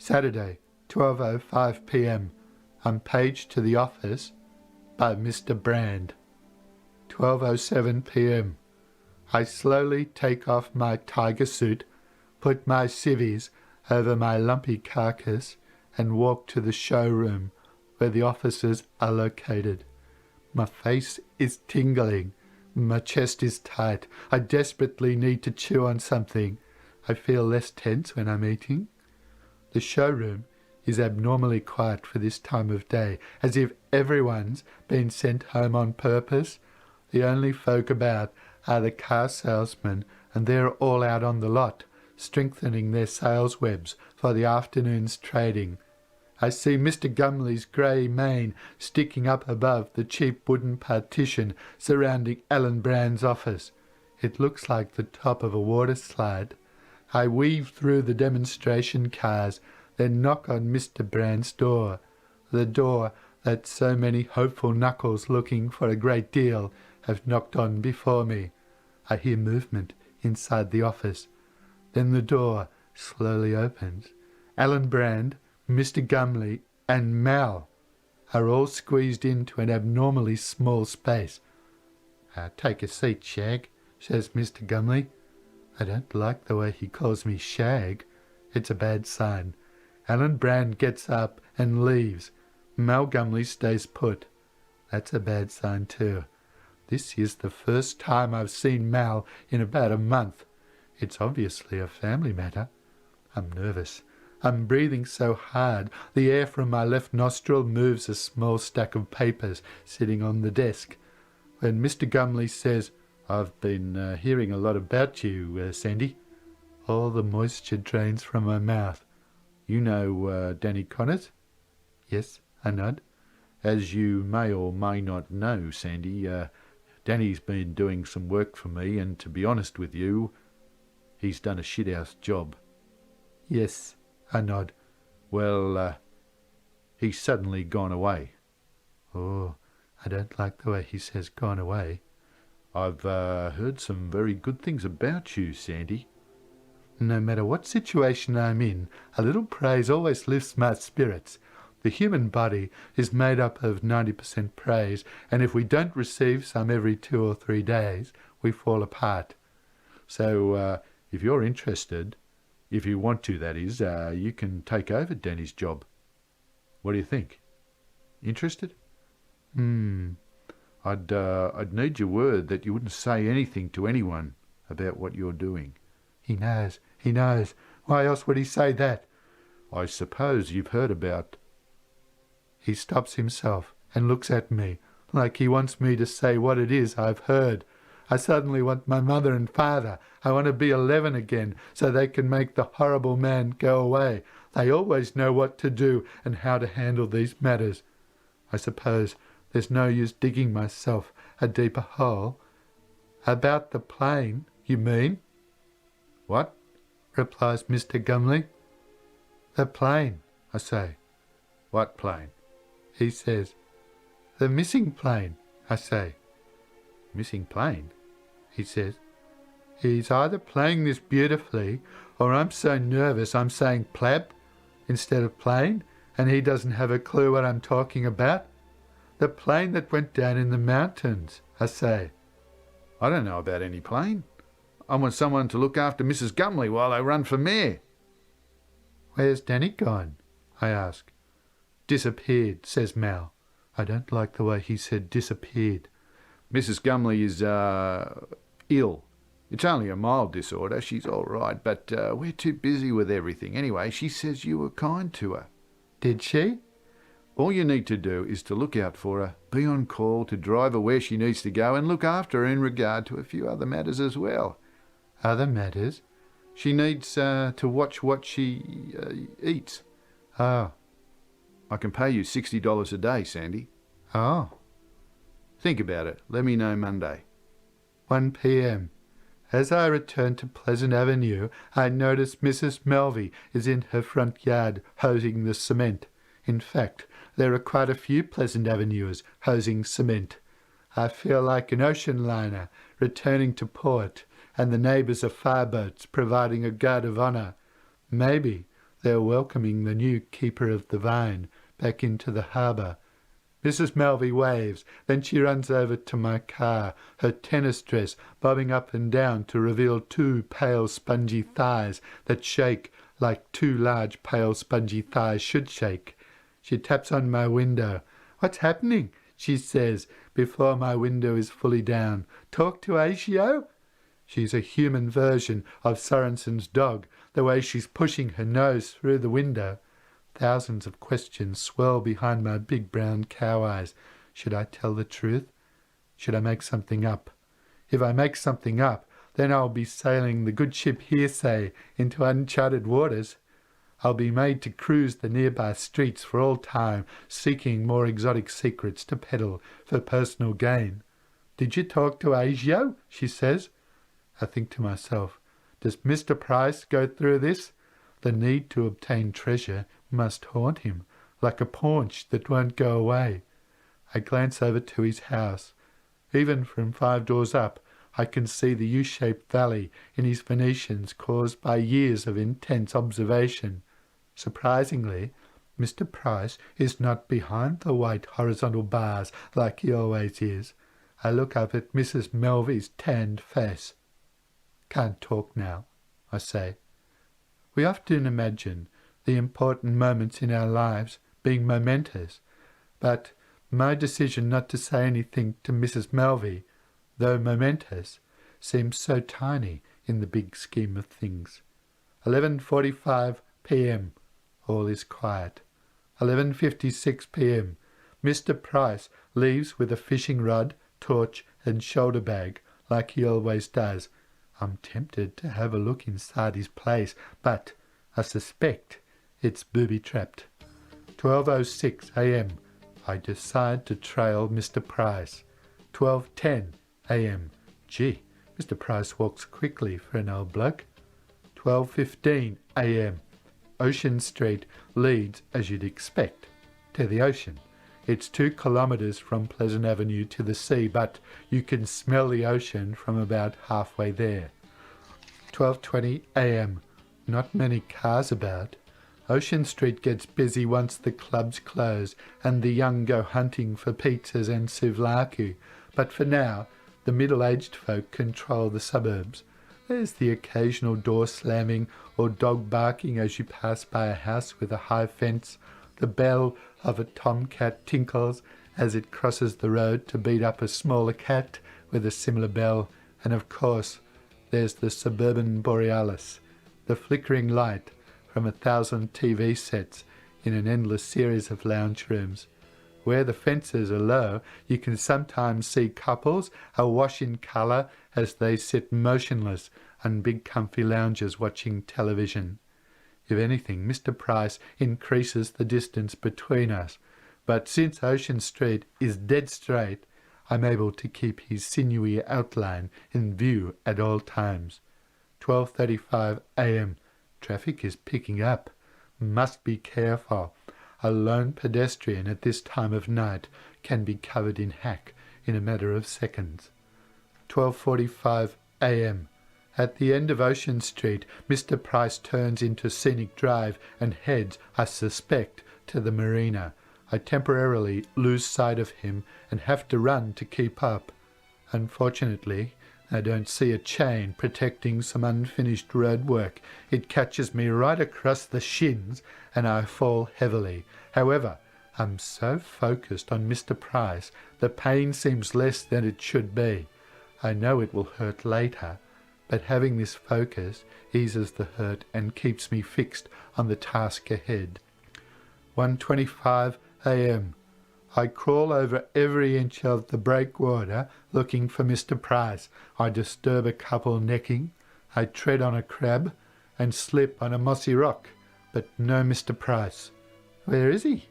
Saturday, 12:05 p.m. I'm paged to the office by Mr. Brand. 12:07 p.m. I slowly take off my tiger suit, put my civvies over my lumpy carcass, and walk to the showroom where the offices are located. My face is tingling. My chest is tight. I desperately need to chew on something. I feel less tense when I'm eating. The showroom is abnormally quiet for this time of day, as if everyone's been sent home on purpose. The only folk about are the car salesmen, and they're all out on the lot, strengthening their sales webs for the afternoon's trading. I see Mr. Gumley's grey mane sticking up above the cheap wooden partition surrounding Alan Brand's office. It looks like the top of a water slide. I weave through the demonstration cars, then knock on Mr. Brand's door, the door that so many hopeful knuckles looking for a great deal have knocked on before me. I hear movement inside the office. Then the door slowly opens. Alan Brand, Mr. Gumley, and Mal are all squeezed into an abnormally small space. Take a seat, Shag, says Mr. Gumley. I don't like the way he calls me Shag. It's a bad sign. Alan Brand gets up and leaves. Mal Gumley stays put. That's a bad sign too. This is the first time I've seen Mal in about a month. It's obviously a family matter. I'm nervous. I'm breathing so hard, the air from my left nostril moves a small stack of papers sitting on the desk. When Mr. Gumley says, "I've been hearing a lot about you, Sandy," all the moisture drains from my mouth. "You know Danny Connors?" "Yes," I nod. "As you may or may not know, Sandy, Danny's been doing some work for me, and to be honest with you, he's done a shithouse job." "Yes," I nod. "Well, he's suddenly gone away." Oh, I don't like the way he says gone away. "I've heard some very good things about you, Sandy." No matter what situation I'm in, a little praise always lifts my spirits. The human body is made up of 90% praise, and if we don't receive some every 2 or 3 days, we fall apart. So, if you're interested, if you want to, that is, you can take over Danny's job. What do you think? Interested? I'd need your word that you wouldn't say anything to anyone about what you're doing." He knows. Why else would he say that? "I suppose you've heard about..." He stops himself and looks at me like he wants me to say what it is I've heard. I suddenly want my mother and father. I want to be 11 again so they can make the horrible man go away. They always know what to do and how to handle these matters. I suppose there's no use digging myself a deeper hole. "About the plane, you mean?" "What?" replies Mr. Gumley. "The plane," I say. "What plane?" He says. "The missing plane," I say. "Missing plane?" he says. He's either playing this beautifully, or I'm so nervous I'm saying plab instead of plane, and he doesn't have a clue what I'm talking about. "The plane that went down in the mountains," I say. "I don't know about any plane. I want someone to look after Mrs. Gumley while I run for mayor." "Where's Danny gone?" I ask. "Disappeared," says Mal. I don't like the way he said disappeared. "Mrs. Gumley is, ill. It's only a mild disorder. She's all right, but we're too busy with everything. Anyway, she says you were kind to her." "Did she?" "All you need to do is to look out for her, be on call to drive her where she needs to go, and look after her in regard to a few other matters as well." "Other matters?" "She needs to watch what she eats." "Oh." "I can pay you $60 a day, Sandy." "Oh." "Think about it. Let me know Monday." 1 p.m. As I return to Pleasant Avenue, I notice Mrs. Melvey is in her front yard hosing the cement. In fact, there are quite a few Pleasant Avenuers hosing cement. I feel like an ocean liner returning to port, and the neighbours are fireboats providing a guard of honour. Maybe They're welcoming the new keeper of the vine back into the harbour. Mrs. Melvey waves, then she runs over to my car, her tennis dress bobbing up and down to reveal two pale spongy thighs that shake like two large pale spongy thighs should shake. She taps on my window. "What's happening?" she says, before my window is fully down. "Talk to Asio?" She's a human version of Sorensen's dog, the way she's pushing her nose through the window. Thousands of questions swirl behind my big brown cow eyes. Should I tell the truth? Should I make something up? If I make something up, then I'll be sailing the good ship Hearsay into uncharted waters. I'll be made to cruise the nearby streets for all time, seeking more exotic secrets to peddle for personal gain. "Did you talk to Asio?" she says. I think to myself, does Mr. Price go through this? The need to obtain treasure must haunt him, like a paunch that won't go away. I glance over to his house. Even from 5 doors up, I can see the U-shaped valley in his Venetians caused by years of intense observation. Surprisingly, Mr. Price is not behind the white horizontal bars like he always is. I look up at Mrs. Melvey's tanned face. "Can't talk now," I say. We often imagine the important moments in our lives being momentous, but my decision not to say anything to Mrs. Melvey, though momentous, seems so tiny in the big scheme of things. 11:45 p.m. All is quiet. 11:56 p.m. Mr. Price leaves with a fishing rod, torch and shoulder bag, like he always does. I'm tempted to have a look inside his place, but I suspect it's booby-trapped. 12:06 a.m. I decide to trail Mr. Price. 12:10 a.m. Gee, Mr. Price walks quickly for an old bloke. 12:15 a.m. Ocean Street leads, as you'd expect, to the ocean. It's 2 kilometres from Pleasant Avenue to the sea, but you can smell the ocean from about halfway there. 12:20 a.m. Not many cars about. Ocean Street gets busy once the clubs close and the young go hunting for pizzas and souvlaki, but for now the middle-aged folk control the suburbs. There's the occasional door slamming or dog barking as you pass by a house with a high fence. The bell of a tomcat tinkles as it crosses the road to beat up a smaller cat with a similar bell, and of course there's the suburban borealis, the flickering light from 1,000 TV sets in an endless series of lounge rooms. Where the fences are low, you can sometimes see couples awash in colour as they sit motionless on big comfy lounges watching television. If anything, Mr. Price increases the distance between us, but since Ocean Street is dead straight, I'm able to keep his sinewy outline in view at all times. 12:35 a.m. Traffic is picking up. Must be careful. A lone pedestrian at this time of night can be covered in hack in a matter of seconds. 12:45 a.m. At the end of Ocean Street, Mr. Price turns into Scenic Drive and heads, I suspect, to the marina. I temporarily lose sight of him and have to run to keep up. Unfortunately, I don't see a chain protecting some unfinished roadwork. It catches me right across the shins and I fall heavily. However, I'm so focused on Mr. Price, the pain seems less than it should be. I know it will hurt later, but having this focus eases the hurt and keeps me fixed on the task ahead. 1:25 a.m. I crawl over every inch of the breakwater looking for Mr. Price. I disturb a couple necking, I tread on a crab and slip on a mossy rock, but no Mr. Price. Where is he?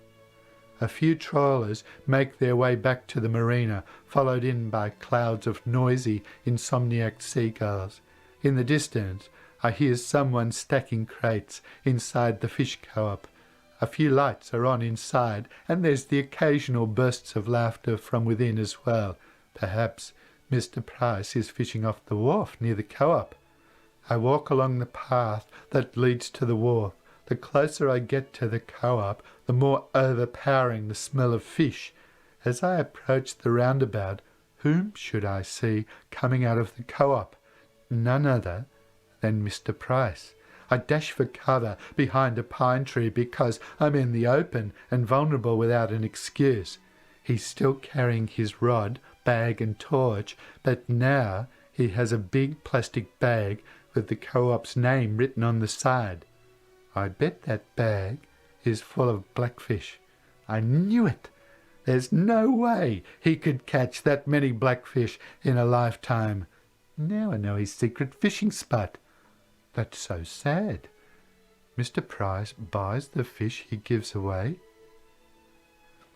A few trawlers make their way back to the marina, followed in by clouds of noisy, insomniac seagulls. In the distance, I hear someone stacking crates inside the fish co-op. A few lights are on inside, and there's the occasional bursts of laughter from within as well. Perhaps Mr. Price is fishing off the wharf near the co-op. I walk along the path that leads to the wharf, The closer I get to the co-op, the more overpowering the smell of fish. As I approach the roundabout, whom should I see coming out of the co-op? None other than Mr. Price. I dash for cover behind a pine tree because I'm in the open and vulnerable without an excuse. He's still carrying his rod, bag and torch, but now he has a big plastic bag with the co-op's name written on the side. I bet that bag is full of blackfish. I knew it. There's no way he could catch that many blackfish in a lifetime. Now I know his secret fishing spot. That's so sad. Mr. Price buys the fish he gives away.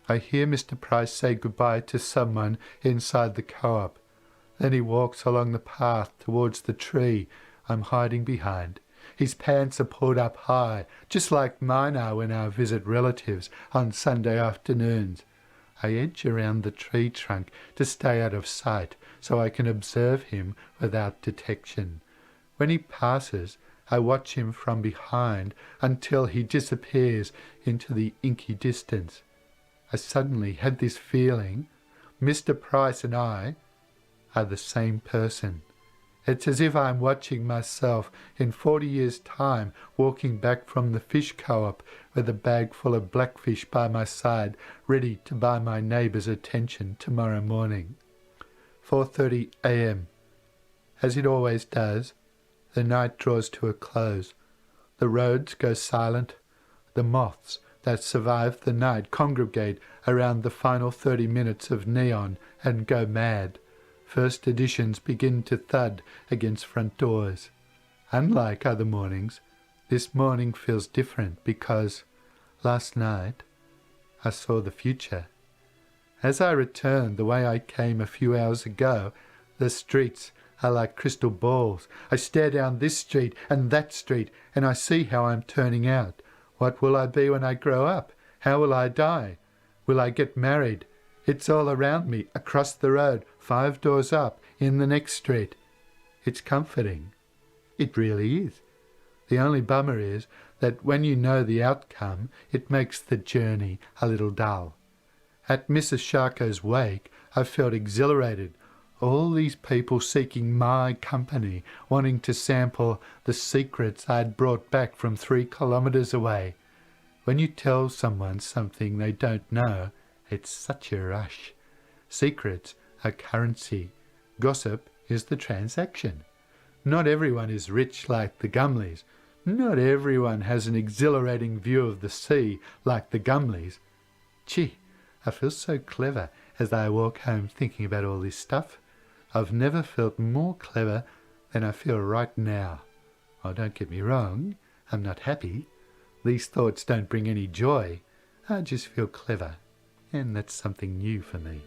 I hear Mr. Price say goodbye to someone inside the co-op. Then he walks along the path towards the tree I'm hiding behind. His pants are pulled up high, just like mine are when I visit relatives on Sunday afternoons. I edge around the tree trunk to stay out of sight so I can observe him without detection. When he passes, I watch him from behind until he disappears into the inky distance. I suddenly had this feeling Mr. Price and I are the same person. It's as if I'm watching myself in 40 years' time walking back from the fish co-op with a bag full of blackfish by my side, ready to buy my neighbour's attention tomorrow morning. 4:30 a.m. As it always does, the night draws to a close. The roads go silent. The moths that survive the night congregate around the final 30 minutes of neon and go mad. First editions begin to thud against front doors. Unlike other mornings, this morning feels different because last night I saw the future. As I return the way I came a few hours ago, the streets are like crystal balls. I stare down this street and that street, and I see how I'm turning out. What will I be when I grow up? How will I die? Will I get married? It's all around me, across the road, 5 doors up, in the next street. It's comforting. It really is. The only bummer is that when you know the outcome, it makes the journey a little dull. At Mrs. Sharko's wake, I felt exhilarated. All these people seeking my company, wanting to sample the secrets I'd brought back from 3 kilometres away. When you tell someone something they don't know, it's such a rush. Secrets are currency. Gossip is the transaction. Not everyone is rich like the Gumleys. Not everyone has an exhilarating view of the sea like the Gumleys. Gee, I feel so clever as I walk home thinking about all this stuff. I've never felt more clever than I feel right now. Oh, don't get me wrong, I'm not happy. These thoughts don't bring any joy. I just feel clever, and that's something new for me.